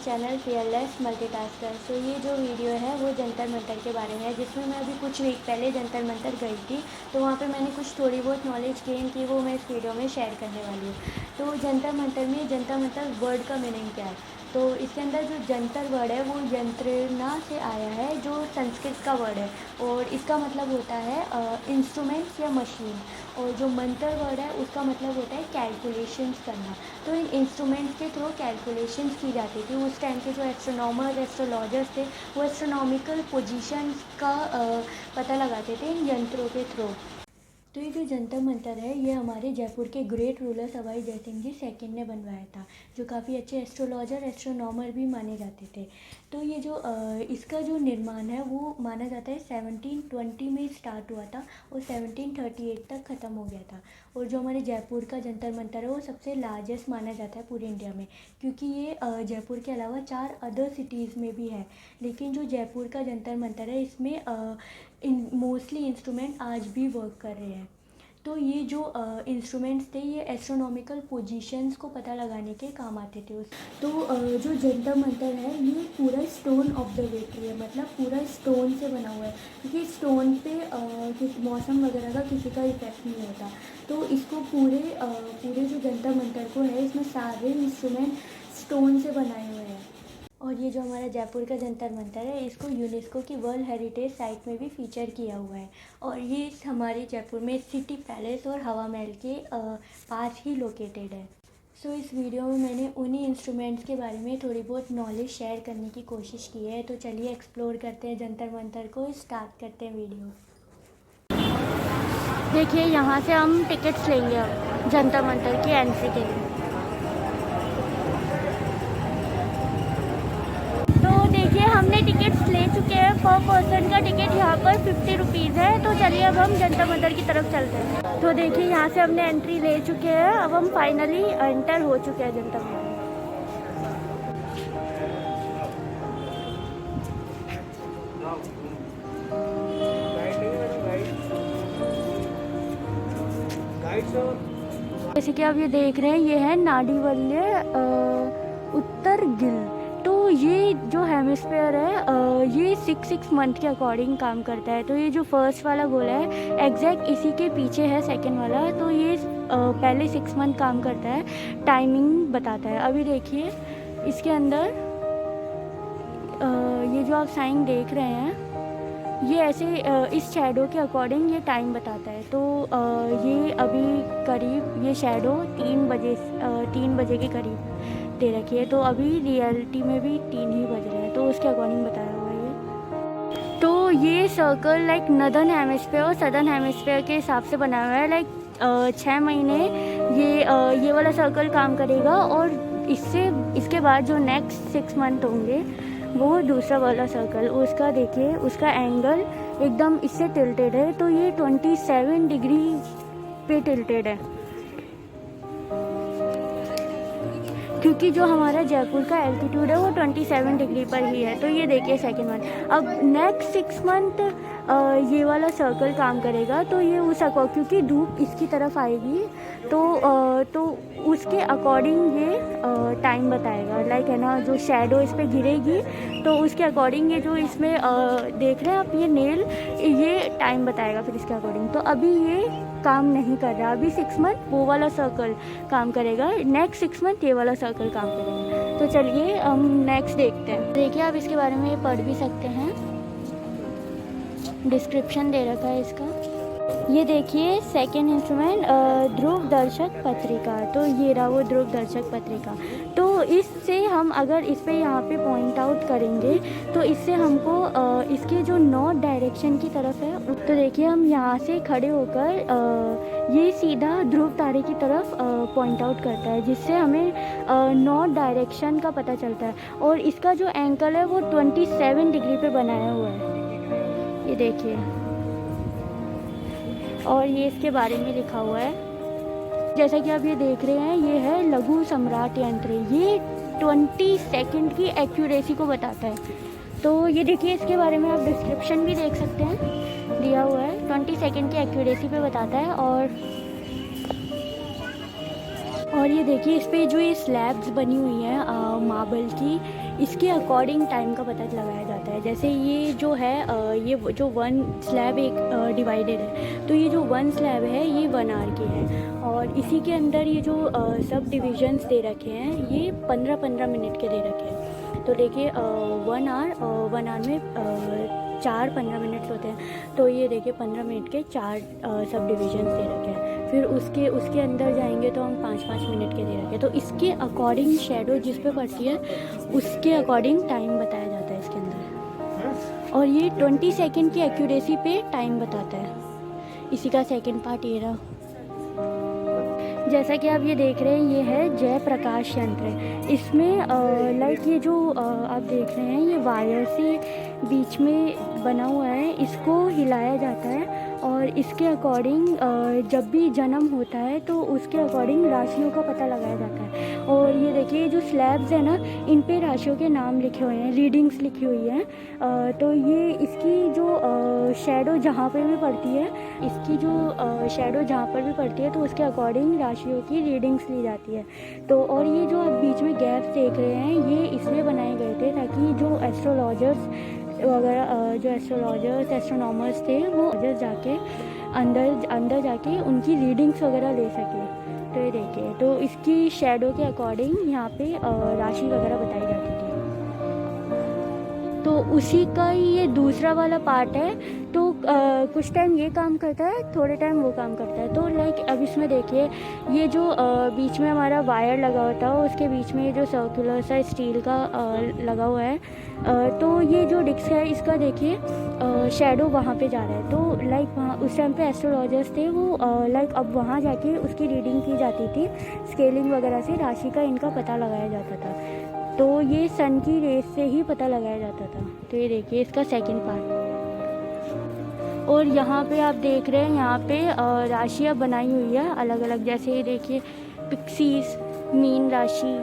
Channel fearless multitasker. तो ये जो वीडियो है वो जंतर मंतर के बारे में है, जिसमें मैं अभी कुछ वीक पहले जंतर मंतर गई थी। तो वहाँ पे मैंने कुछ थोड़ी बहुत नॉलेज गेन की, वो मैं इस वीडियो में शेयर करने वाली हूँ। तो जंतर मंतर वर्ड का मीनिंग क्या है? तो इसके अंदर जो जंतर वर्ड है वो यंत्रणा से आया है, जो संस्कृत का वर्ड है, और इसका मतलब होता है इंस्ट्रूमेंट्स या मशीन। और जो मंत्र वर्ड है उसका मतलब होता है कैलकुलेशंस करना। तो इन इंस्ट्रूमेंट्स के थ्रू कैलकुलेशंस की जाती थी। उस टाइम के जो एस्ट्रोनॉमर्स एस्ट्रोलॉजर्स थे वो एस्ट्रोनॉमिकल पोजीशंस का पता लगाते थे इन यंत्रों के थ्रू। तो ये जो जंतर मंतर है ये हमारे जयपुर के great ruler Sawai Jai Singh ji second ने बनवाया था, जो काफ़ी अच्छे एस्ट्रोलॉजर एस्ट्रोनॉमर भी माने जाते थे। तो ये जो इसका जो निर्माण है वो माना जाता है 1720 में स्टार्ट हुआ था और 1738 तक ख़त्म हो गया था। और जो हमारे जयपुर का जंतर मंतर है वो सबसे लार्जेस्ट माना जाता है पूरे इंडिया में, क्योंकि ये जयपुर के अलावा 4 अदर सिटीज़ में भी है। लेकिन जो जयपुर का जंतर मंतर है इसमें मोस्टली इंस्ट्रूमेंट आज भी वर्क कर रहे हैं। तो ये जो इंस्ट्रूमेंट्स थे ये एस्ट्रोनॉमिकल पोजीशंस को पता लगाने के काम आते थे तो जो जंतर मंतर है ये पूरा स्टोन ऑब्जर्वेटरी है, मतलब पूरा स्टोन से बना हुआ है, क्योंकि स्टोन पे मौसम वगैरह का किसी का इफेक्ट नहीं होता। तो इसको पूरे जो जंतर मंतर को है इसमें सारे इंस्ट्रूमेंट स्टोन से बनाए हुए हैं। और ये जो हमारा जयपुर का जंतर मंतर है इसको यूनेस्को की वर्ल्ड हेरिटेज साइट में भी फीचर किया हुआ है। और ये हमारे जयपुर में सिटी पैलेस और हवा महल के पास ही लोकेटेड है। सो इस वीडियो में मैंने उन्हीं इंस्ट्रूमेंट्स के बारे में थोड़ी बहुत नॉलेज शेयर करने की कोशिश की है। तो चलिए एक्सप्लोर करते हैं जंतर मंतर को, स्टार्ट करते हैं वीडियो। देखिए यहाँ से हम टिकट्स लेंगे अब जंतर मंतर की एंट्री के लिए। हमने टिकट्स ले चुके हैं, पर पर्सन का टिकट यहाँ पर 50 रुपीज़ है। तो चलिए अब हम जंतर मंतर की तरफ चलते हैं। तो देखिए यहाँ से हमने एंट्री ले चुके हैं, अब हम फाइनली एंटर हो चुके हैं जंतर मंतर। जैसे कि आप ये देख रहे हैं ये है नाडीवल्य उत्तर गिल। तो ये जो हेमिस्फीयर है ये 6 मंथ के अकॉर्डिंग काम करता है। तो ये जो फर्स्ट वाला गोला है एग्जैक्ट इसी के पीछे है सेकंड वाला। तो ये पहले 6 मंथ काम करता है, टाइमिंग बताता है। अभी देखिए इसके अंदर ये जो आप साइन देख रहे हैं ये ऐसे इस शैडो के अकॉर्डिंग ये टाइम बताता है। तो ये अभी करीब ये शैडो 3 बजे के करीब दे रखी है। तो अभी रियलिटी में भी 3 ही बज रहे हैं, तो उसके अकॉर्डिंग बताया हुआ है ये। तो ये सर्कल लाइक नदर्न हेमिस्फीयर और सदर्न हेमिस्फीयर के हिसाब से बनाया हुआ है। लाइक 6 महीने ये वाला सर्कल काम करेगा और इसके बाद जो नेक्स्ट 6 मंथ होंगे वो दूसरा वाला सर्कल, उसका देखिए उसका एंगल एकदम इससे टिल्टेड है। तो ये 27 डिग्री पे टिल्टेड है, क्योंकि जो हमारा जयपुर का एल्टीट्यूड है वो 27 डिग्री पर ही है। तो ये देखिए सेकेंड मंथ। अब नेक्स्ट 6 मंथ ये वाला सर्कल काम करेगा। तो ये क्योंकि धूप इसकी तरफ आएगी तो उसके अकॉर्डिंग ये टाइम बताएगा। लाइक है ना, जो शैडो इस पर गिरेगी तो उसके अकॉर्डिंग ये जो इसमें देख रहे हैं आप ये नेल, ये टाइम बताएगा फिर इसके अकॉर्डिंग। तो अभी ये काम नहीं कर रहा, अभी 6 मंथ वो वाला सर्कल काम करेगा, नेक्स्ट 6 मंथ ये वाला सर्कल काम करेगा। तो चलिए हम नेक्स्ट देखते हैं। देखिए आप इसके बारे में ये पढ़ भी सकते हैं, डिस्क्रिप्शन दे रखा है इसका। ये देखिए सेकेंड इंस्ट्रूमेंट ध्रुव दर्शक पत्रिका। तो ये रहा वो ध्रुव दर्शक पत्रिका। तो इससे हम अगर इस पे यहाँ पे पॉइंट आउट करेंगे तो इससे हमको इसके जो नॉर्थ डायरेक्शन की तरफ है, तो देखिए हम यहाँ से खड़े होकर ये सीधा ध्रुव तारे की तरफ पॉइंट आउट करता है, जिससे हमें नॉर्थ डायरेक्शन का पता चलता है। और इसका जो एंगल है वो 27 डिग्री पे बनाया हुआ है, ये देखिए। और ये इसके बारे में लिखा हुआ है, जैसा कि आप ये देख रहे हैं ये है लघु सम्राट यंत्र। ये 20 सेकंड की एक्यूरेसी को बताता है। तो ये देखिए इसके बारे में आप डिस्क्रिप्शन भी देख सकते हैं, दिया हुआ है 20 सेकंड की एक्यूरेसी पे बताता है। और ये देखिए इस पर जो ये स्लैब्स बनी हुई हैं मार्बल की, इसके अकॉर्डिंग टाइम का पता लगाया जाता है। जैसे ये जो है ये जो वन स्लैब एक डिवाइडेड है, तो ये जो वन स्लैब है ये 1 आवर की है, और इसी के अंदर ये जो सब डिविजन्स दे रखे हैं ये 15-15 मिनट के दे रखे हैं। तो देखिए 1 आवर में 4-15 मिनट्स होते हैं, तो ये देखिए 15 मिनट के 4 सब डिविजन्स दे रखे हैं। फिर उसके अंदर जाएंगे तो हम 5-5 मिनट के दे रखे हैं। तो इसके अकॉर्डिंग शेडो जिस पे पड़ती है उसके अकॉर्डिंग टाइम बताया जाता है इसके अंदर, और ये 20 सेकेंड की एक्यूरेसी पे टाइम बताता है। इसी का सेकेंड पार्ट ये रहा। जैसा कि आप ये देख रहे हैं ये है जय प्रकाश यंत्र। इसमें लाइक ये जो आप देख रहे हैं ये वायर से बीच में बना हुआ है, इसको हिलाया जाता है और इसके अकॉर्डिंग जब भी जन्म होता है तो उसके अकॉर्डिंग राशियों का पता लगाया जाता है। और ये देखिए जो स्लैब्स है ना, इन पे राशियों के नाम लिखे हुए हैं, रीडिंग्स लिखी हुई हैं। तो ये इसकी जो शेडो जहाँ पे भी पड़ती है, इसकी जो शेडो जहाँ पर भी पड़ती है तो उसके अकॉर्डिंग राशियों की रीडिंग्स ली जाती है। तो और ये जो आप बीच में गैप्स देख रहे हैं ये इसलिए बनाए गए थे ताकि जो एस्ट्रोलॉजर्स वगैरह जो एस्ट्रोनॉमर्स थे वो जाके अंदर जाके उनकी रीडिंग्स वगैरह ले सके। तो ये देखिए, तो इसकी शेडो के अकॉर्डिंग यहाँ पे राशि वगैरह बताई जाती थी। तो उसी का ही ये दूसरा वाला पार्ट है। तो कुछ टाइम ये काम करता है, थोड़े टाइम वो काम करता है। तो लाइक अब इसमें देखिए ये जो बीच में हमारा वायर लगा होता है उसके बीच में ये जो सर्कुलर सा स्टील का लगा हुआ है, तो ये जो डिस्क है इसका देखिए शेडो वहाँ पे जा रहा है। तो लाइक वहाँ उस टाइम पे एस्ट्रोलॉजर्स थे वो लाइक अब वहाँ जाके उसकी रीडिंग की जाती थी, स्केलिंग वगैरह से राशि का इनका पता लगाया जाता था। तो ये सन की रेस से ही पता लगाया जाता था। तो ये देखिए इसका सेकंड पार्ट। और यहाँ पे आप देख रहे हैं यहाँ पे राशियाँ बनाई हुई है अलग अलग। जैसे ये देखिए पिक्सीज, मीन राशि,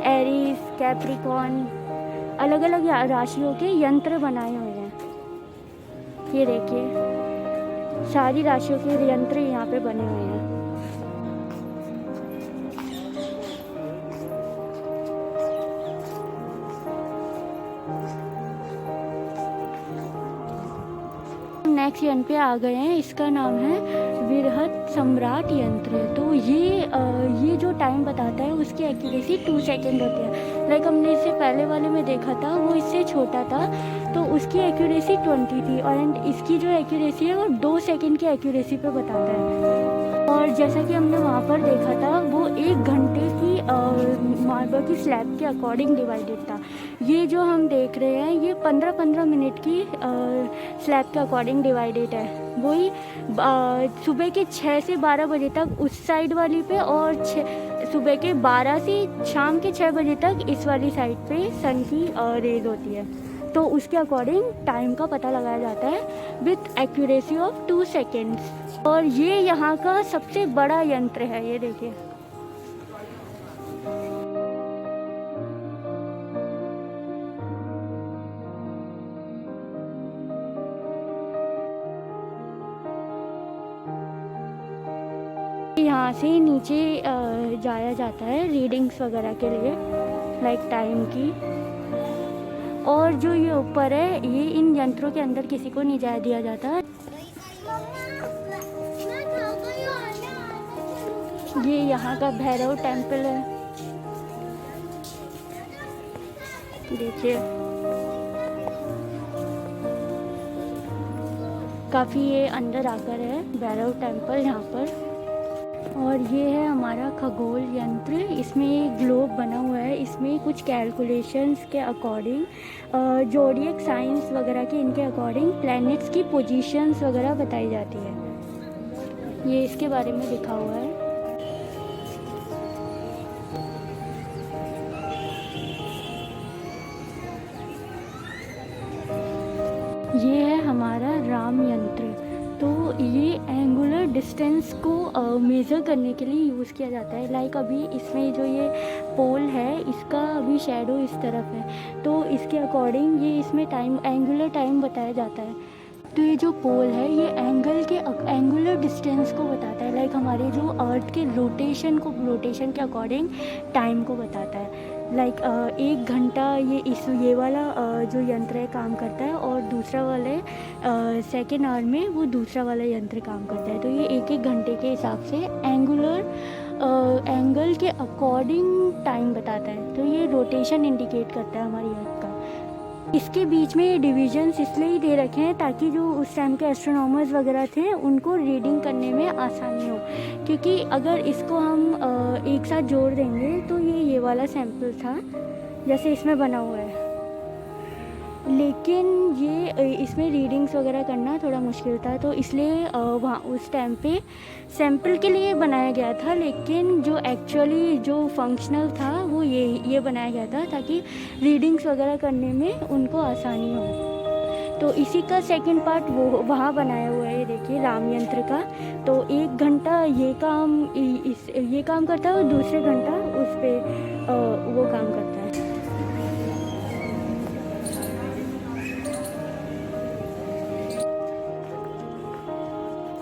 एरीज, कैप्रिकॉर्न, अलग अलग राशियों के यंत्र बनाए हुए हैं। ये देखिए सारी राशियों के यंत्र यहाँ पे बने हुए हैं। नेक्स्ट यंत्र पे आ गए हैं, इसका नाम है विरहत सम्राट यंत्र। तो ये जो टाइम बताता है उसकी एक्यूरेसी 2 सेकेंड होती है। लाइक हमने इससे पहले वाले में देखा था वो इससे छोटा था तो उसकी एक्यूरेसी 20 थी, और इसकी जो एक्यूरेसी है वो 2 सेकेंड की एक्यूरेसी पे बताता है। और जैसा कि हमने वहाँ पर देखा था वो 1 घंटे की मार्बल की स्लैब के अकॉर्डिंग डिवाइडेड था। ये जो हम देख रहे हैं ये 15-15 मिनट की स्लैब के अकॉर्डिंग डिवाइडेड है। वही सुबह के 6 से 12 बजे तक उस साइड वाली पे, और सुबह के 12 से शाम के 6 बजे तक इस वाली साइड पे सन की रेज होती है। तो उसके अकॉर्डिंग टाइम का पता लगाया जाता है विथ एक्यूरेसी ऑफ 2 सेकेंड्स। और ये यहाँ का सबसे बड़ा यंत्र है, ये देखिए। यहाँ से नीचे जाया जाता है रीडिंग्स वगैरह के लिए, लाइक टाइम की। और जो ये ऊपर है ये इन यंत्रों के अंदर किसी को नहीं जाने दिया जाता। ये यहाँ का भैरव टेम्पल है, देखिए काफ़ी ये अंदर आकर है भैरव टेम्पल यहाँ पर। और ये है हमारा खगोल यंत्र। इसमें एक ग्लोब बना हुआ है, इसमें कुछ कैलकुलेशंस के अकॉर्डिंग जोडियक साइंस वगैरह के इनके अकॉर्डिंग प्लैनेट्स की पोजीशंस वगैरह बताई जाती है। ये इसके बारे में लिखा हुआ है। ये है हमारा राम यंत्र। तो ये एंगुलर डिस्टेंस को मेज़र करने के लिए यूज़ किया जाता है। लाइक अभी इसमें जो ये पोल है इसका अभी शेडो इस तरफ है, तो इसके अकॉर्डिंग ये इसमें टाइम एंगुलर टाइम बताया जाता है। तो ये जो पोल है ये एंगुलर डिस्टेंस को बताता है, लाइक हमारे जो अर्थ के रोटेशन के अकॉर्डिंग टाइम को बताता है। 1 घंटा ये वाला जो यंत्र है काम करता है, और दूसरा वाला है सेकेंड आवर में वो दूसरा वाला यंत्र काम करता है। तो ये 1 घंटे के हिसाब से एंगल के अकॉर्डिंग टाइम बताता है। तो ये रोटेशन इंडिकेट करता है हमारी अर्थ का। इसके बीच में डिविजन्स इसलिए ही दे रखे हैं ताकि जो उस टाइम के एस्ट्रोनॉमर्स वगैरह थे उनको रीडिंग करने में आसानी हो, क्योंकि अगर इसको हम एक साथ जोड़ देंगे तो ये वाला सैंपल था जैसे इसमें बना हुआ है, लेकिन ये इसमें रीडिंग्स वगैरह करना थोड़ा मुश्किल था। तो इसलिए वहाँ उस टाइम पे सैंपल के लिए बनाया गया था, लेकिन जो एक्चुअली जो फंक्शनल था वो ये बनाया गया था ताकि रीडिंग्स वगैरह करने में उनको आसानी हो। तो इसी का सेकंड पार्ट वो वहाँ बनाया हुआ है, देखिए राम यंत्र का। तो 1 घंटा ये काम करता है और दूसरे घंटा उस पर वो काम करता है।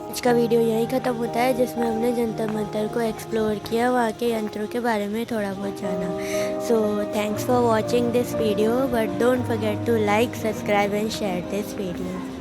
आज का वीडियो यहीं ख़त्म होता है, जिसमें हमने जंतर मंतर को एक्सप्लोर किया, वहाँ के यंत्रों के बारे में थोड़ा बहुत जाना। So thanks for watching this video, but don't forget to like, subscribe and share this video.